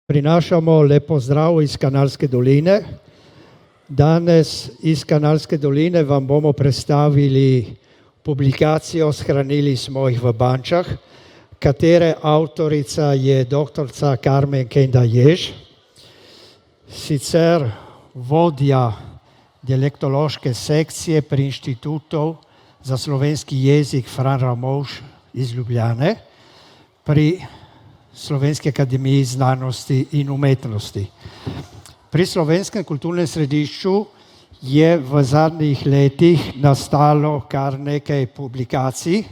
Prinašamo lep pozdrav iz Kanalske doline. Danes iz Kanalske doline vam bomo predstavili publikacijo, shranili smo jih v Bančah, katere avtorica je doktorica Karmen Kenda Jež, sicer vodja dialektološke sekcije pri Inštitutu za slovenski jezik Fran Ramovš iz Ljubljane pri Slovenski akademiji znanosti in umetnosti. Pri Slovenskem kulturnem središču je v zadnjih letih nastalo kar nekaj publikacij,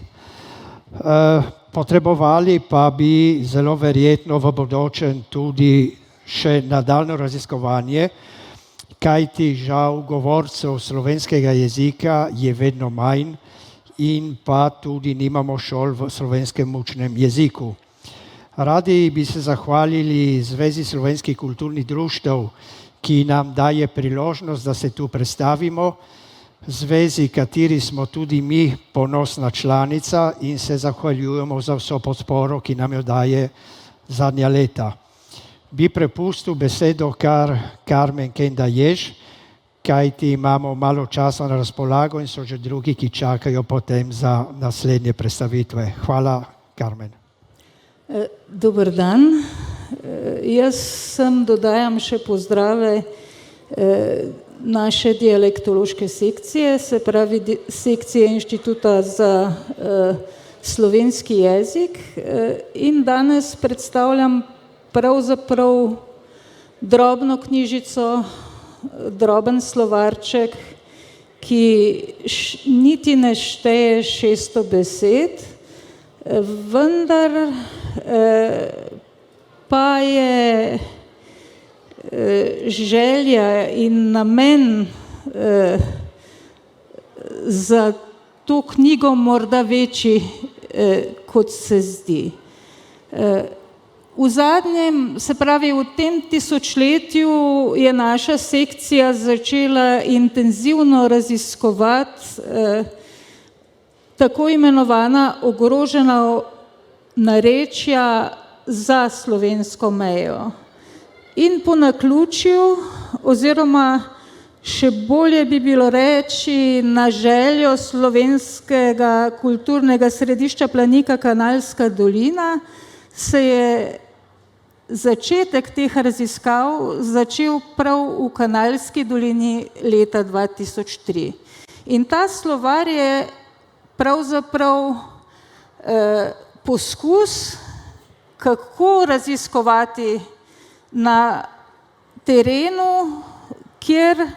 potrebovali pa bi zelo verjetno v bodočem tudi še nadaljnje raziskovanje, kajti žal govorcev slovenskega jezika je vedno manj in pa tudi nimamo šol v slovenskem učnem jeziku. Radi bi se zahvalili Zvezi slovenskih kulturnih društev, ki nam daje priložnost, da se tu predstavimo, zvezi, kateri smo tudi mi ponosna članica in se zahvaljujemo za vso podporo, ki nam jo daje zadnja leta. Bi prepustil besedo kar Karmen Kenda Jež, kajti imamo malo časa na razpolago in so že drugi, ki čakajo potem za naslednje predstavitve. Hvala, Karmen. Dober dan. Jaz sem dodajam še pozdrave naše dialektološke sekcije, se pravi sekcije Inštituta za slovenski jezik in danes predstavljam pravzaprav drobno knjižico, droben slovarček, ki niti ne šteje 600 besed, vendar pa je želja in namen za to knjigo morda večji, kot se zdi. V zadnjem, se pravi v tem tisočletju je naša sekcija začela intenzivno raziskovati tako imenovana ogrožena narečja za slovensko mejo. In po naključju, oziroma še bolje bi bilo reči na željo Slovenskega kulturnega središča Planika Kanalska dolina, se je začetek teh raziskav začel prav v Kanalski dolini leta 2003. In ta slovar je pravzaprav poskus, kako raziskovati na terenu, kjer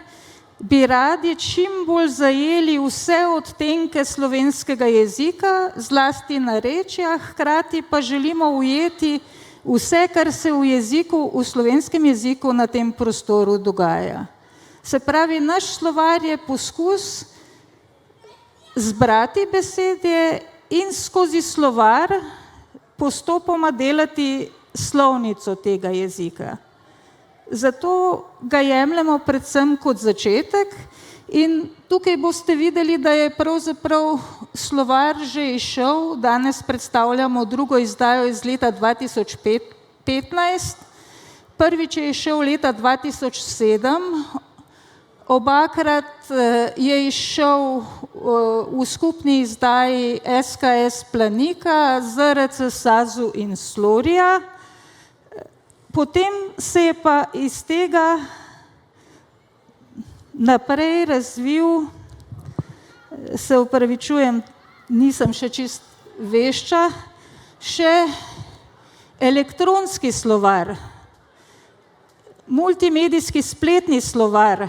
bi radi čim bolj zajeli vse odtenke slovenskega jezika, zlasti narečja, hkrati pa želimo ujeti vse, kar se v jeziku, v slovenskem jeziku na tem prostoru dogaja. Se pravi, naš slovar je poskus zbrati besede in skozi slovar postopoma delati slovnico tega jezika. Zato ga jemljemo predvsem kot začetek in tukaj boste videli, da je pravzaprav slovar že izšel, danes predstavljamo drugo izdajo iz leta 2015, prvič je izšel leta 2007, obakrat je izšel v skupni izdaji SKS Planika, ZRC Sazu in Slorija. Potem se je pa iz tega naprej razvil, se opravičujem, nisem še čist vešča, še elektronski slovar, multimedijski spletni slovar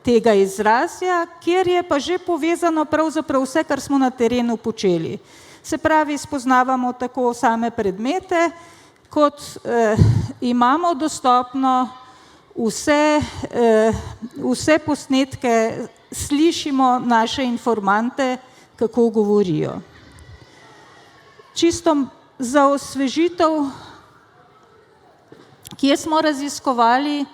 tega izrazja, kjer je pa že povezano pravzaprav vse, kar smo na terenu počeli. Se pravi, spoznavamo tako same predmete, kot imamo dostopno vse posnetke, slišimo naše informante, kako govorijo. Čisto za osvežitev, kje smo raziskovali,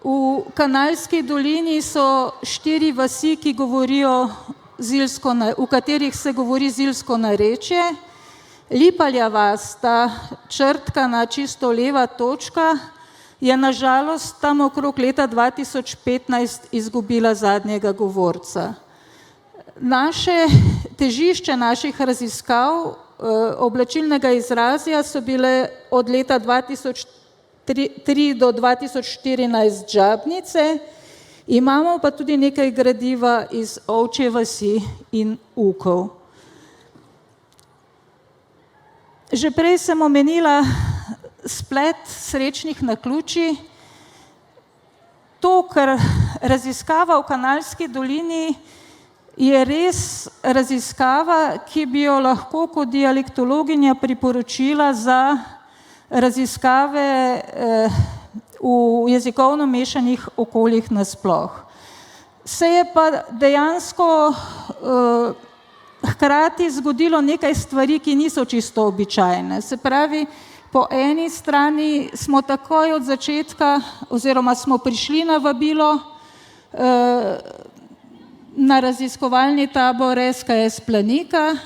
v Kanalski dolini so 4 vasi, ki govorijo v katerih se govori zilsko narečje. Lipalja vas, ta črtkana čisto leva točka, je nažalost tam okrog leta 2015 izgubila zadnjega govorca. Težišče naših raziskav oblačilnega izrazja so bile od leta 2003 do 2014 Žabnice, imamo pa tudi nekaj gradiva iz Ovčje vasi in Ukov. Že prej sem omenila splet srečnih naključij. To, kar raziskava v Kanalski dolini, je res raziskava, ki bi jo lahko kot dialektologinja priporočila za raziskave v jezikovno mešanih okoljih nasploh. Se je pa dejansko hkrati zgodilo nekaj stvari, ki niso čisto običajne. Se pravi, po eni strani smo takoj od začetka oziroma smo prišli na vabilo na raziskovalni tabor SKS Planika.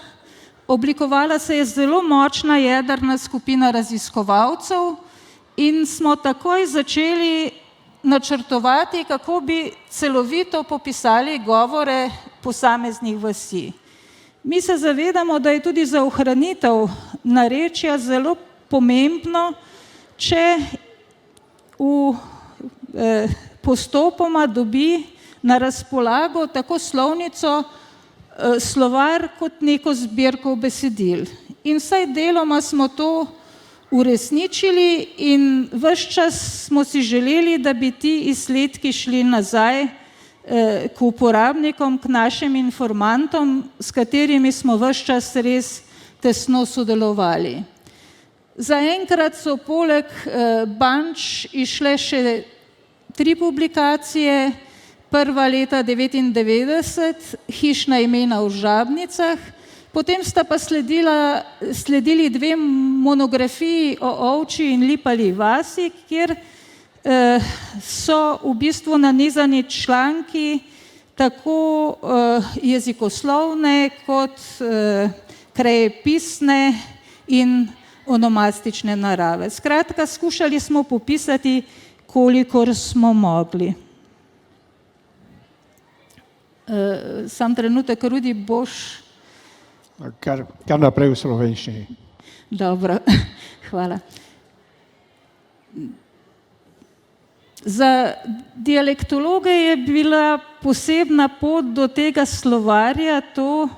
Oblikovala se je zelo močna jedrna skupina raziskovalcev in smo takoj začeli načrtovati, kako bi celovito popisali govore posameznih vasi. Mi se zavedamo, da je tudi za ohranitev narečja zelo pomembno, če postopoma dobi na razpolago tako slovnico, slovar kot neko zbirko besedil. In vsaj deloma smo to uresničili in ves čas smo si želeli, da bi ti izsledki šli nazaj k uporabnikom, k našim informantom, s katerimi smo ves čas res tesno sodelovali. Zaenkrat so poleg Banč išle še 3 publikacije, prva leta 1999, Hišna imena v Žabnicah, potem sta pa sledili 2 monografiji o Ovčji in Lipalji vasi, kjer so v bistvu nanizani članki tako jezikoslovne kot krajepisne in onomastične narave. Skratka, skušali smo popisati, kolikor smo mogli. Sam trenutek, Rudi, boš... Kar naprej v slovenščini. Dobro, hvala. Za dialektologe je bila posebna pot do tega slovarja to,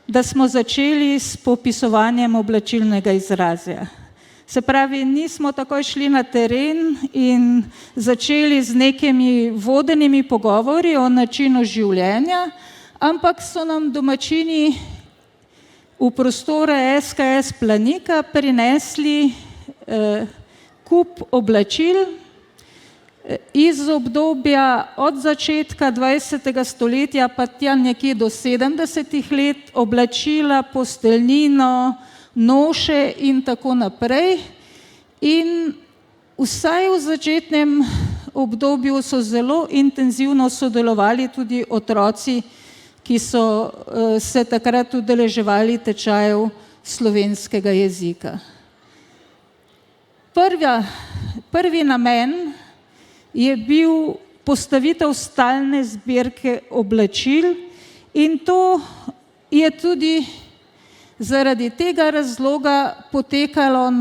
da smo začeli s popisovanjem oblačilnega izrazja. Se pravi, nismo takoj šli na teren in začeli z nekimi vodenimi pogovori o načinu življenja, ampak so nam domačini v prostore SKS Planika prinesli kup oblačil iz obdobja od začetka 20. stoletja pa tja nekje do 70. let, oblačila, posteljnino, noše in tako naprej. In vsaj v začetnem obdobju so zelo intenzivno sodelovali tudi otroci, ki so se takrat udeleževali tečajev slovenskega jezika. Prvi namen je bil postavitev stalne zbirke oblačil in to je tudi zaradi tega razloga potekalo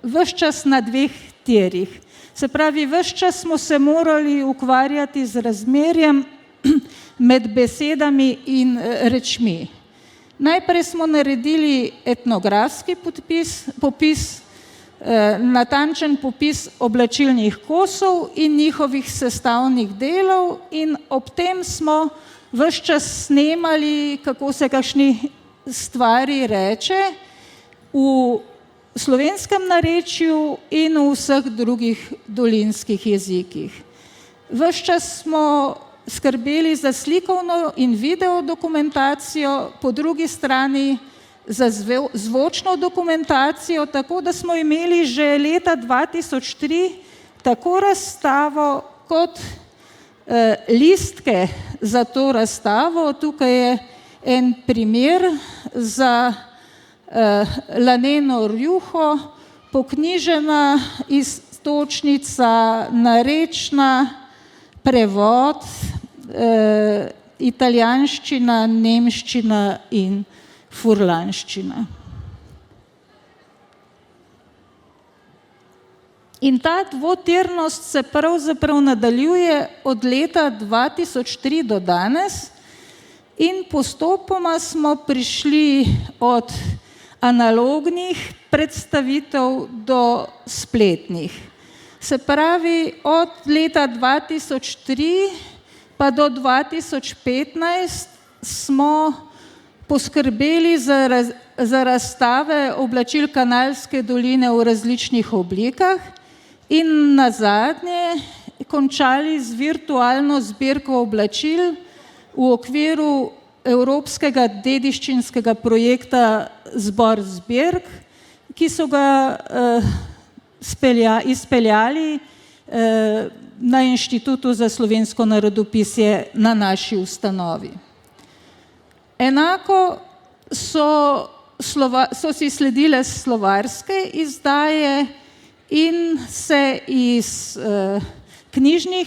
ves čas na 2 tirih. Se pravi, ves čas smo se morali ukvarjati z razmerjem med besedami in rečmi. Najprej smo naredili etnografski popis, natančen popis oblačilnih kosov in njihovih sestavnih delov in ob tem smo ves čas snemali, kako se kakšni stvari reče v slovenskem narečju in v vseh drugih dolinskih jezikih. Ves čas smo skrbeli za slikovno in video dokumentacijo, po drugi strani za zvočno dokumentacijo, tako da smo imeli že leta 2003 tako razstavo kot listke za to razstavo. Tukaj je en primer za laneno rjuho, poknjižena iztočnica, narečna, prevod, italijanščina, nemščina in furlanščina. In ta dvotirnost se pravzaprav nadaljuje od leta 2003 do danes in postopoma smo prišli od analognih predstavitev do spletnih. Se pravi, od leta 2003 pa do 2015 smo poskrbeli za razstave oblačil Kanalske doline v različnih oblikah in nazadnje končali z virtualno zbirko oblačil v okviru evropskega dediščinskega projekta Zbor zbirk, ki so ga izpeljali na Inštitutu za slovensko narodopisje na naši ustanovi. Enako so si sledile slovarske izdaje in se iz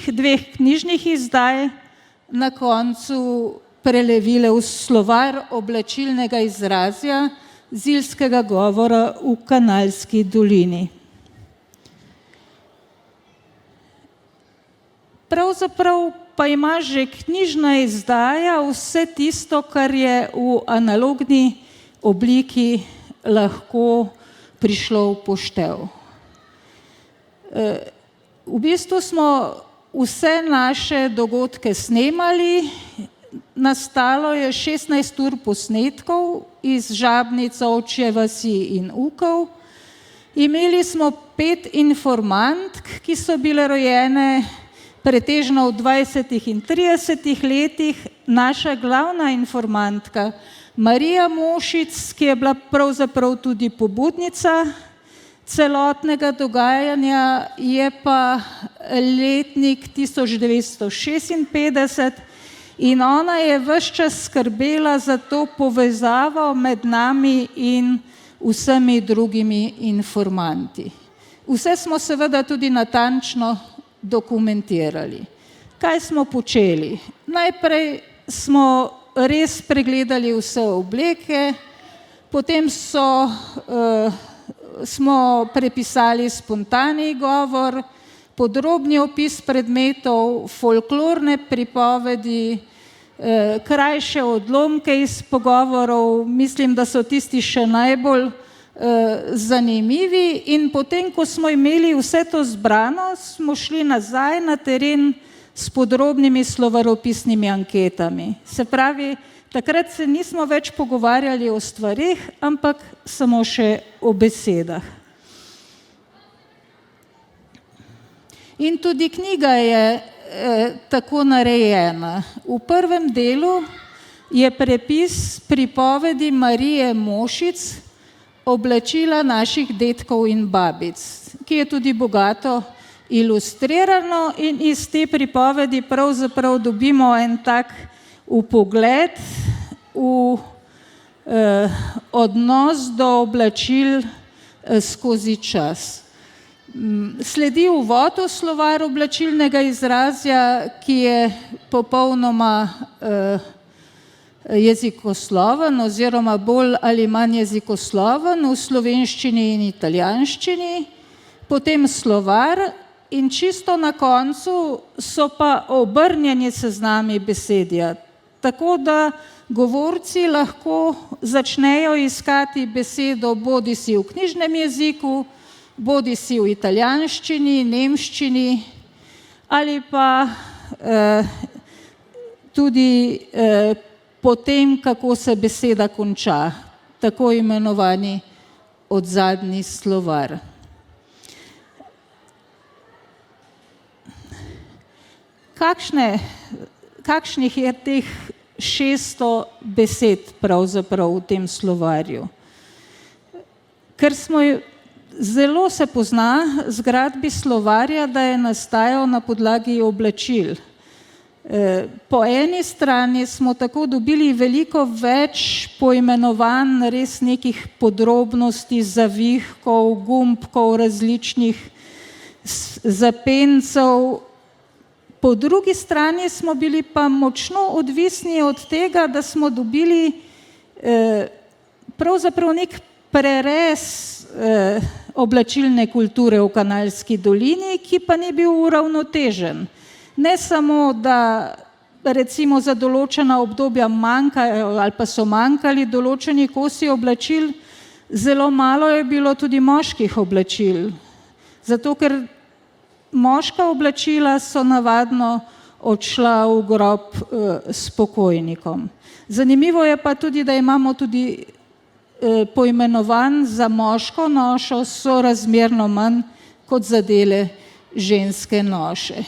dveh knjižnih izdaj na koncu prelevile v slovar oblačilnega izrazja zilskega govora v Kanalski dolini. Pravzaprav pa ima že knjižna izdaja vse tisto, kar je v analogni obliki lahko prišlo v poštev. V bistvu smo vse naše dogodke snemali, nastalo je 16 ur posnetkov iz Žabnic, Ovčje vasi in Ukov. Imeli smo 5 informantk, ki so bile rojene pretežno v 20. in 30. letih. Naša glavna informantka Marija Mošic, ki je bila pravzaprav tudi pobudnica celotnega dogajanja, je pa letnik 1956 in ona je ves čas skrbela za to povezavo med nami in vsemi drugimi informanti. Vse smo seveda tudi natančno dokumentirali. Kaj smo počeli? Najprej smo res pregledali vse obleke, potem smo prepisali spontani govor, podrobni opis predmetov, folklorne pripovedi, krajše odlomke iz pogovorov, mislim, da so tisti še najbolj zanimivi, in potem, ko smo imeli vse to zbrano, smo šli nazaj na teren s podrobnimi slovaropisnimi anketami. Se pravi, takrat se nismo več pogovarjali o stvarih, ampak samo še o besedah. In tudi knjiga je tako narejena. V prvem delu je prepis pripovedi Marije Mošic, oblačila naših dedkov in babic, ki je tudi bogato ilustrirano, in iz te pripovedi pravzaprav dobimo en tak vpogled v odnos do oblačil skozi čas. Sledi uvod v slovar oblačilnega izrazja, ki je popolnoma jezikosloven oziroma bolj ali manj jezikosloven v slovenščini in italijanščini, potem slovar in čisto na koncu so pa obrnjeni seznami besedja, tako da govorci lahko začnejo iskati besedo bodisi v knjižnem jeziku, bodisi v italijanščini, nemščini ali pa tudi potem, kako se beseda konča, tako imenovani odzadnji slovar. Kakšnih je teh 600 besed pravzaprav v tem slovarju? Ker zelo se pozna zgradbi slovarja, da je nastajal na podlagi oblačil. Po eni strani smo tako dobili veliko več poimenovanj, res nekih podrobnosti, zavihkov, gumbkov, različnih zapencev. Po drugi strani smo bili pa močno odvisni od tega, da smo dobili pravzaprav nek prerez oblačilne kulture v Kanalski dolini, ki pa ni bil uravnotežen. Ne samo, da recimo za določena obdobja manjkajo ali pa so manjkali določeni kosi oblačil, zelo malo je bilo tudi moških oblačil. Zato, ker moška oblačila so navadno odšla v grob s pokojnikom. Zanimivo je pa tudi, da imamo tudi poimenovan za moško nošo sorazmerno manj kot za dele ženske noše.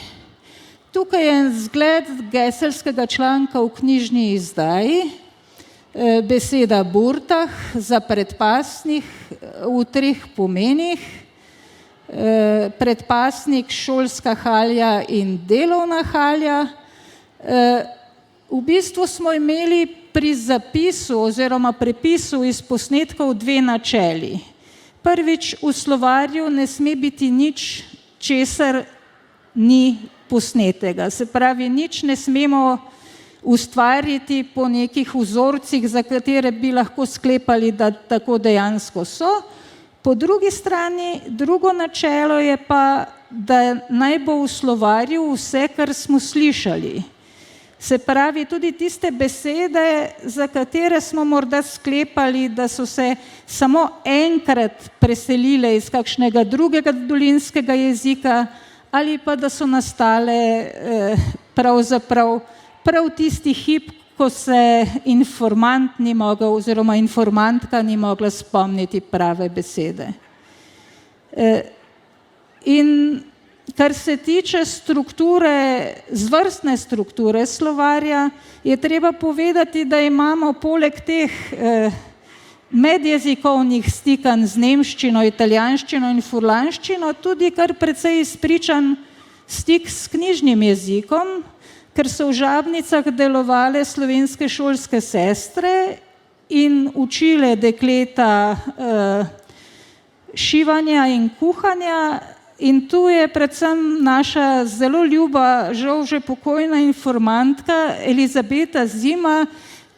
Tukaj je zgled geselskega članka v knjižni izdaji, beseda burtah za predpasnik v 3 pomenih, predpasnik, šolska halja in delovna halja. V bistvu smo imeli pri zapisu oziroma prepisu iz posnetkov 2 načeli. Prvič, v slovarju ne sme biti nič, česar ni posnetega. Se pravi, nič ne smemo ustvariti po nekih vzorcih, za katere bi lahko sklepali, da tako dejansko so. Po drugi strani, drugo načelo je pa, da naj bo v slovarju vse, kar smo slišali. Se pravi, tudi tiste besede, za katere smo morda sklepali, da so se samo enkrat preselile iz kakšnega drugega dolinskega jezika, ali pa da so nastale pravzaprav prav tisti hip, ko se informant ni mogel oziroma informantka ni mogla spomniti prave besede. In kar se tiče strukture, zvrstne strukture slovarja, je treba povedati, da imamo poleg teh medjezikovnih stikanj z nemščino, italijanščino in furlanščino tudi kar precej izpričan stik s knjižnim jezikom, ker so v Žabnicah delovale slovenske šolske sestre in učile dekleta šivanja in kuhanja. In tu je predvsem naša zelo ljuba, žal že pokojna informantka Elizabeta Zima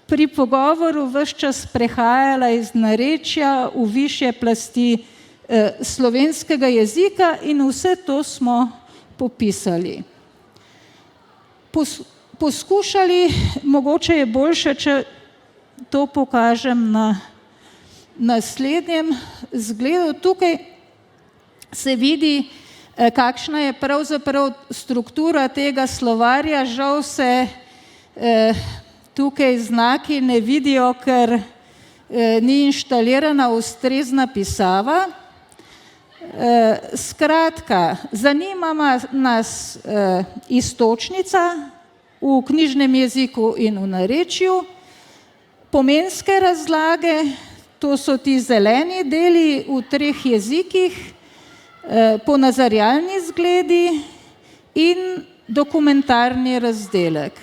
pri pogovoru ves čas prehajala iz narečja v višje plasti slovenskega jezika in vse to smo popisali. Poskušali, mogoče je boljše, če to pokažem na naslednjem zgledu. Tukaj se vidi, kakšna je pravzaprav struktura tega slovarja. Žal se tukaj znaki ne vidijo, ker ni inštalirana ustrezna pisava. Skratka, zanima nas iztočnica v knjižnem jeziku in v narečju, pomenske razlage, to so ti zeleni deli v 3 jezikih, ponazarjalni zgledi in dokumentarni razdelek.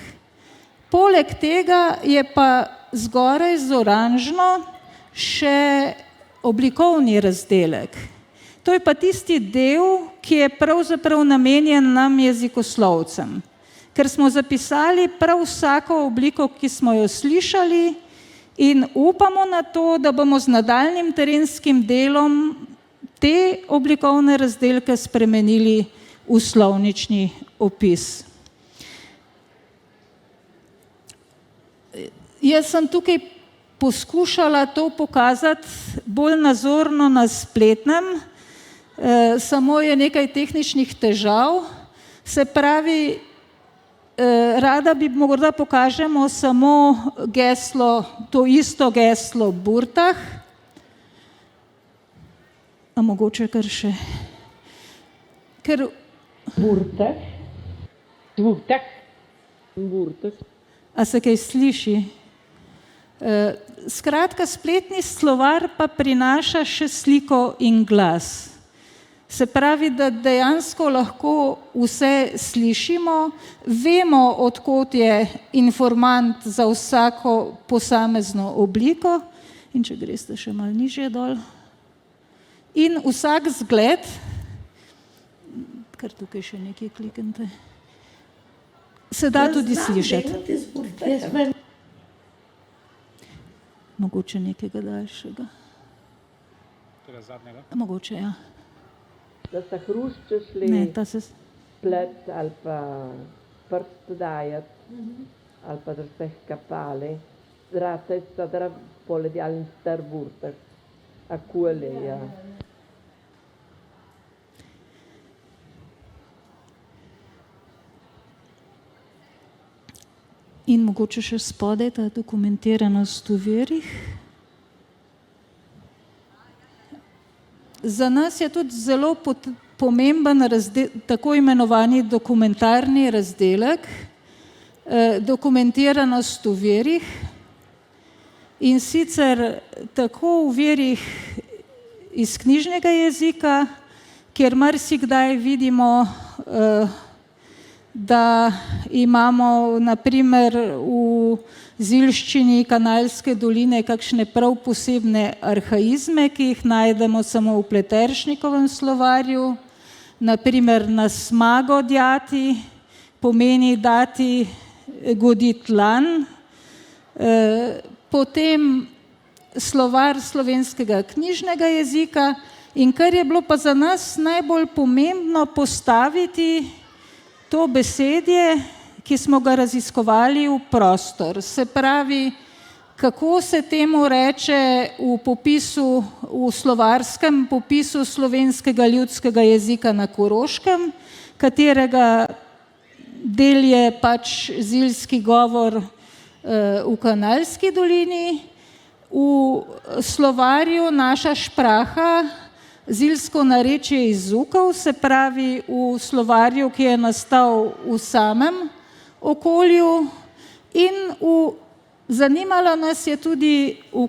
Poleg tega je pa zgoraj z oranžno še oblikovni razdelek. To je pa tisti del, ki je pravzaprav namenjen nam jezikoslovcem, ker smo zapisali prav vsako obliko, ki smo jo slišali in upamo na to, da bomo z nadaljnjim terenskim delom te oblikovne razdelke spremenili v slovnični opis. Jaz sem tukaj poskušala to pokazati bolj nazorno na spletnem, samo je nekaj tehničnih težav. Se pravi, rada bi morda pokažemo samo geslo, to isto geslo burtah. A mogoče kar še? Ker burtah. Burtah. Burtah. A se kaj sliši? Skratka, spletni slovar pa prinaša še sliko in glas. Se pravi, da dejansko lahko vse slišimo, vemo, odkot je informant za vsako posamezno obliko, in če greste še malo nižje dol, in vsak zgled, kar tukaj še nekaj kliknite, se da tudi slišati. Mogoče nekega daljšega. Mogoče, ja. Da sta hrušče šli Ne, ta se... plet ali pa prst dajati, ali pa da ste kapali, zrate sta da poledjali in star burtak, a kuele, ja. In mogoče še spodaj ta dokumentiranost v verih. Za nas je tudi zelo pomemben tako imenovani dokumentarni razdelek, dokumentiranost v verih, in sicer tako v verih iz knjižnega jezika, kjer marsikdaj vidimo, da imamo na primer v zilščini Kanalske doline kakšne prav posebne arhaizme, ki jih najdemo samo v Pleteršnikovem slovarju, na primer na smago djati, pomeni dati goditi lan, potem slovar slovenskega knjižnega jezika, in kar je bilo pa za nas najbolj pomembno postaviti to besedje, ki smo ga raziskovali, v prostor. Se pravi, kako se temu reče v popisu, v slovarskem popisu slovenskega ljudskega jezika na Koroškem, katerega del je pač zilski govor v Kanalski dolini. V slovarju Naša špraha zilsko narečje iz Zukov, se pravi v slovarju, ki je nastal v samem okolju, in zanimalo nas je tudi, v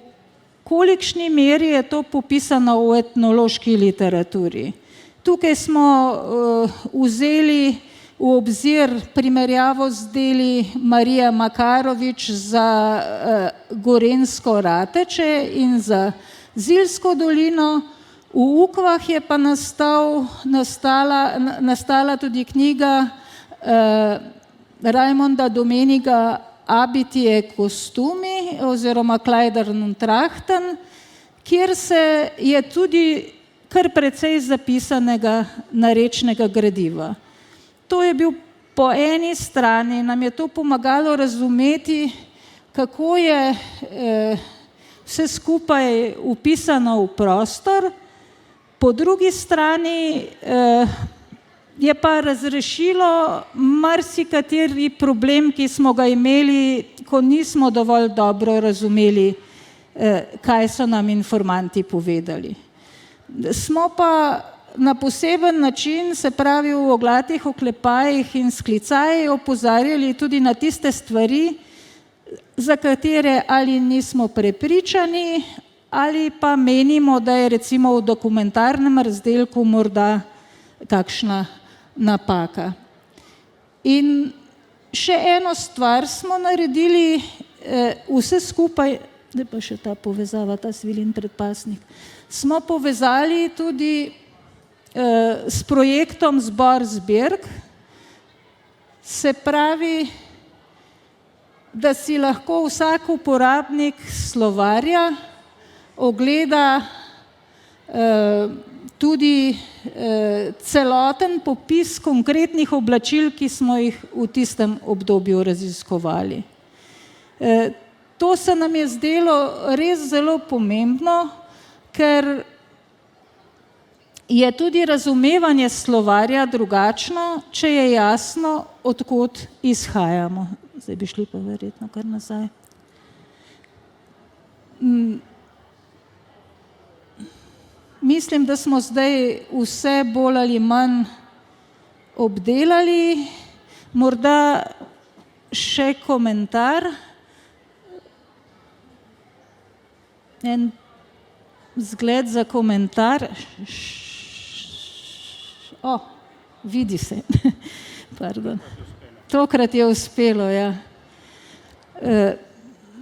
kolikšni meri je to popisano v etnološki literaturi. Tukaj smo vzeli v obzir primerjavo z deli Marije Makarovič za Gorenjsko Rateče in za Zilsko dolino. V Ukvah je pa nastala tudi knjiga Raimonda Domeniga Abiti e costumi oziroma Kleidern und Trachten, kjer se je tudi kar precej zapisanega narečnega gradiva. To je bil po eni strani, nam je to pomagalo razumeti, kako je vse skupaj vpisano v prostor. Po drugi strani je pa razrešilo marsikateri problem, ki smo ga imeli, ko nismo dovolj dobro razumeli, kaj so nam informanti povedali. Smo pa na poseben način, se pravi v oglatih oklepajih in sklicajih, opozarjali tudi na tiste stvari, za katere ali nismo prepričani, ali pa menimo, da je recimo v dokumentarnem razdelku morda kakšna napaka. In še eno stvar smo naredili, vse skupaj, da pa še ta povezava, ta svilin predpasnik, smo povezali tudi s projektom Zbor zbirk, se pravi, da si lahko vsak uporabnik slovarja ogleda tudi celoten popis konkretnih oblačil, ki smo jih v tistem obdobju raziskovali. To se nam je zdelo res zelo pomembno, ker je tudi razumevanje slovarja drugačno, če je jasno, odkot izhajamo. Zdaj bi šli pa verjetno kar nazaj. Mislim, da smo zdaj vse bolj ali manj obdelali. Morda še komentar. En zgled za komentar. Vidi se. Pardon. Tokrat je uspelo, ja.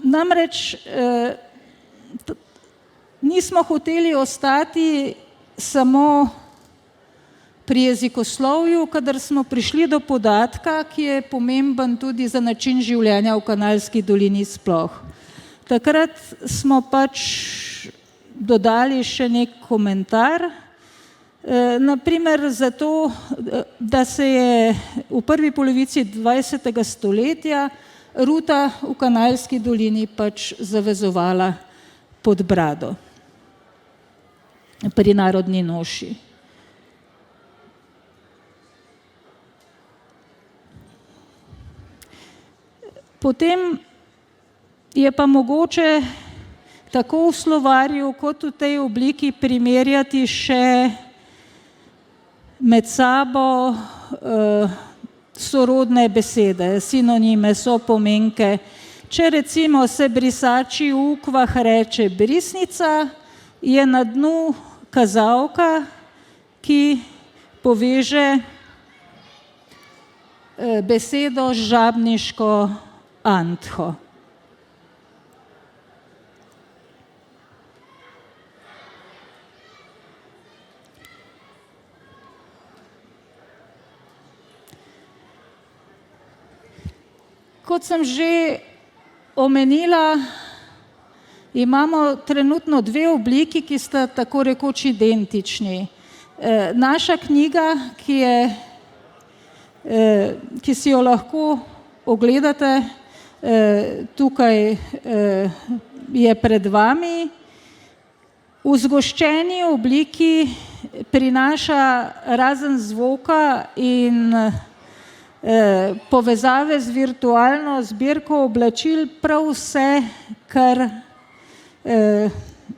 Namreč nismo hoteli ostati samo pri jezikoslovju, kadar smo prišli do podatka, ki je pomemben tudi za način življenja v Kanalski dolini sploh. Takrat smo pač dodali še nek komentar, naprimer zato, da se je v prvi polovici 20. stoletja ruta v Kanalski dolini pač zavezovala pod brado pri narodni noši. Potem je pa mogoče tako v slovarju kot v tej obliki primerjati še med sabo sorodne besede, sinonime, sopomenke. Če recimo se brisači v ukvah reče brisnica, je na dnu kazalka, ki poveže besedo z žabniško antho. Kot sem že omenila, imamo trenutno dve obliki, ki sta tako rekoč identični. Naša knjiga, ki si jo lahko ogledate, tukaj je pred vami, v zgoščeni obliki prinaša razen zvoka in povezave z virtualno zbirko oblačil prav vse, kar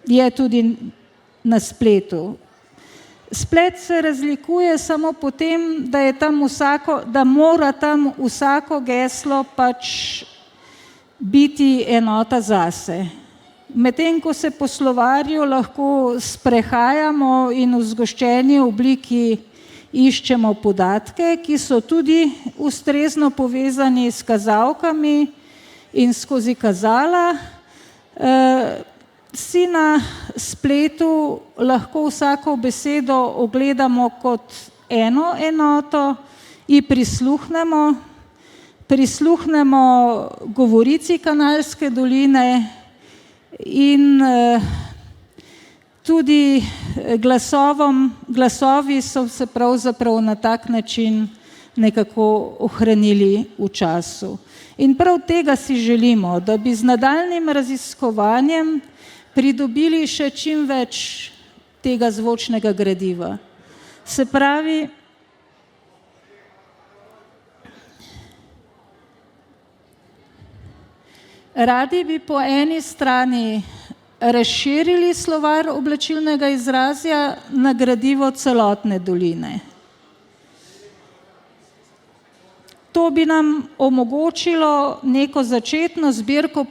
je tudi na spletu. Splet se razlikuje samo po tem, da mora tam vsako geslo pač biti enota zase. Medtem ko se po slovarju lahko sprehajamo in v zgoščeni obliki iščemo podatke, ki so tudi ustrezno povezani s kazalkami in skozi kazala, si na spletu lahko vsako besedo ogledamo kot eno enoto in prisluhnemo govorici Kanalske doline in tudi glasovi so se pravzaprav na tak način nekako ohranili v času. In prav tega si želimo, da bi z nadaljnjim raziskovanjem pridobili še čim več tega zvočnega gradiva. Se pravi, radi bi po eni strani razširili slovar oblačilnega izrazja na gradivo celotne doline. To bi nam omogočilo neko začetno zbirko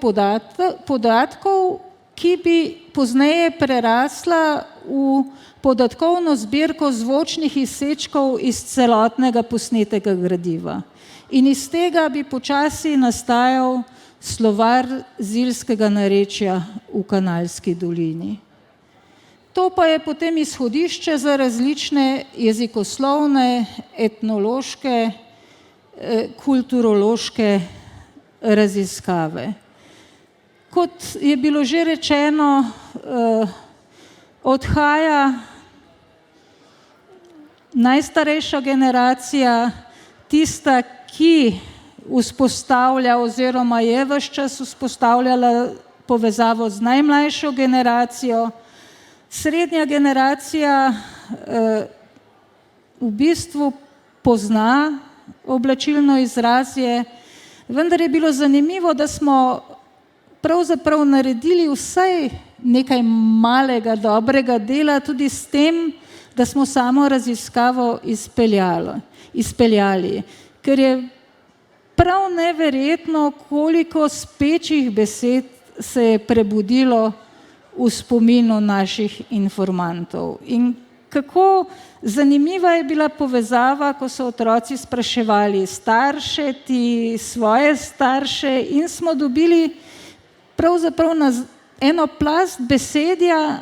podatkov, ki bi pozneje prerasla v podatkovno zbirko zvočnih izsečkov iz celotnega posnetega gradiva. In iz tega bi počasi nastajal slovar zilskega narečja v Kanalski dolini. To pa je potem izhodišče za različne jezikoslovne, etnološke, kulturološke raziskave. Kot je bilo že rečeno, odhaja najstarejša generacija, tista, ki vzpostavlja oziroma je ves čas vzpostavljala povezavo z najmlajšo generacijo. Srednja generacija v bistvu pozna oblačilno izrazje, vendar je bilo zanimivo, da smo pravzaprav naredili vsaj nekaj malega dobrega dela tudi s tem, da smo samo raziskavo izpeljali, ker je prav neverjetno, koliko spečih besed se je prebudilo v spominu naših informantov. In kako zanimiva je bila povezava, ko so otroci spraševali starše, ti svoje starše in smo dobili pravzaprav eno plast besedja,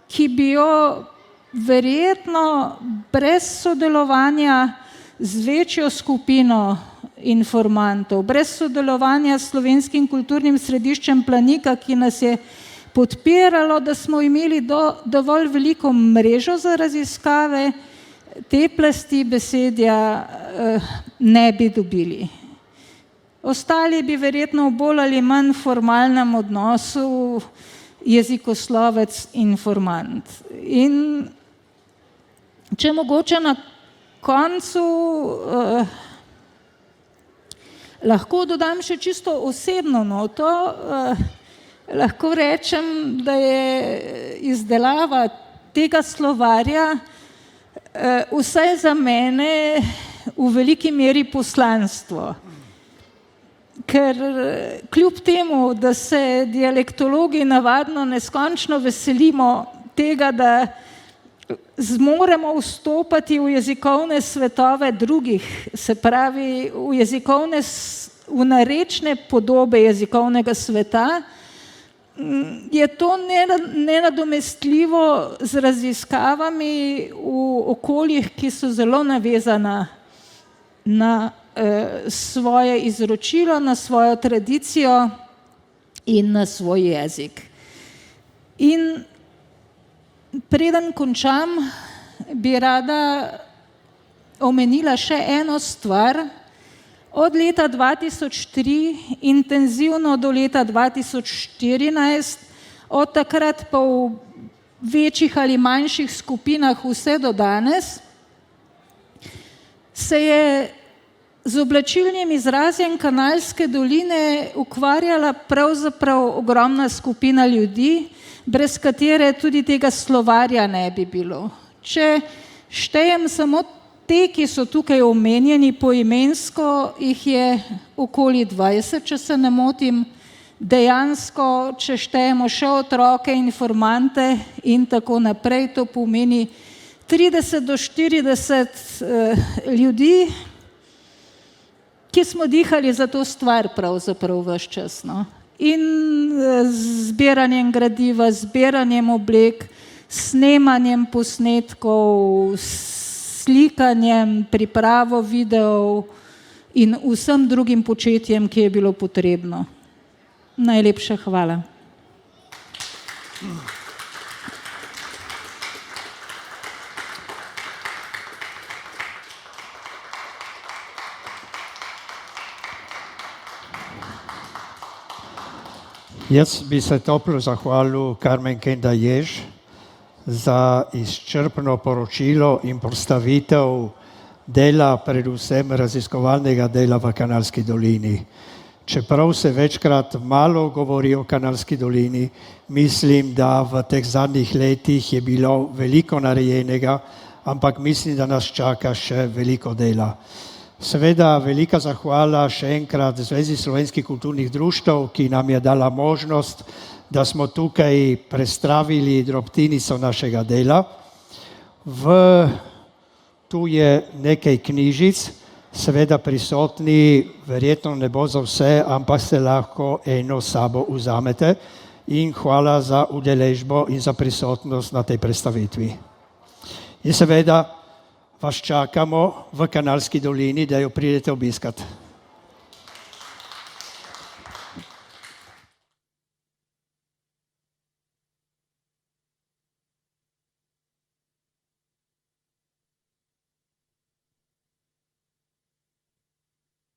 ki bi jo verjetno brez sodelovanja z večjo skupino informantov, brez sodelovanja s Slovenskim kulturnim središčem Planika, ki nas je podpiralo, da smo imeli dovolj veliko mrežo za raziskave, te plasti besedja ne bi dobili. Ostali bi verjetno v bolj ali manj formalnem odnosu jezikoslovec informant. In če mogoče na koncu lahko dodam še čisto osebno noto, lahko rečem, da je izdelava tega slovarja vsaj za mene v veliki meri poslanstvo. Ker kljub temu, da se dialektologi navadno neskončno veselimo tega, da zmoremo vstopati v jezikovne svetove drugih, se pravi v narečne podobe jezikovnega sveta, je to nenadomestljivo z raziskavami v okoljih, ki so zelo navezana na svoje izročilo, na svojo tradicijo in na svoj jezik. In preden končam, bi rada omenila še eno stvar. Od leta 2003 intenzivno do leta 2014, od takrat pa v večjih ali manjših skupinah vse do danes, se je z oblačilnim izrazjem Kanalske doline ukvarjala pravzaprav ogromna skupina ljudi, brez katere tudi tega slovarja ne bi bilo. Če štejem samo te, ki so tukaj omenjeni poimensko, jih je okoli 20, če se ne motim. Dejansko, če štejemo še otroke, informante in tako naprej, to pomeni 30 do 40 ljudi, ki smo dihali za to stvar pravzaprav ves čas. No? In z zbiranjem gradiva, zbiranjem oblek, snemanjem posnetkov, slikanjem, pripravo videov in vsem drugim početjem, ki je bilo potrebno. Najlepša hvala. Jaz bi se toplo zahvalil Karmen Kenda Jež za izčrpno poročilo in predstavitev dela, predvsem raziskovalnega dela v Kanalski dolini. Čeprav se večkrat malo govori o Kanalski dolini, mislim, da v teh zadnjih letih je bilo veliko narejenega, ampak mislim, da nas čaka še veliko dela. Seveda velika zahvala še enkrat Zvezi slovenskih kulturnih društev, ki nam je dala možnost, da smo tukaj predstavili drobtinico našega dela. Tu je nekaj knjižic, seveda prisotni, verjetno ne bo za vse, ampak se lahko eno sabo vzamete in hvala za udeležbo in za prisotnost na tej predstavitvi. In seveda vas čakamo v Kanalski dolini, da jo pridete obiskat.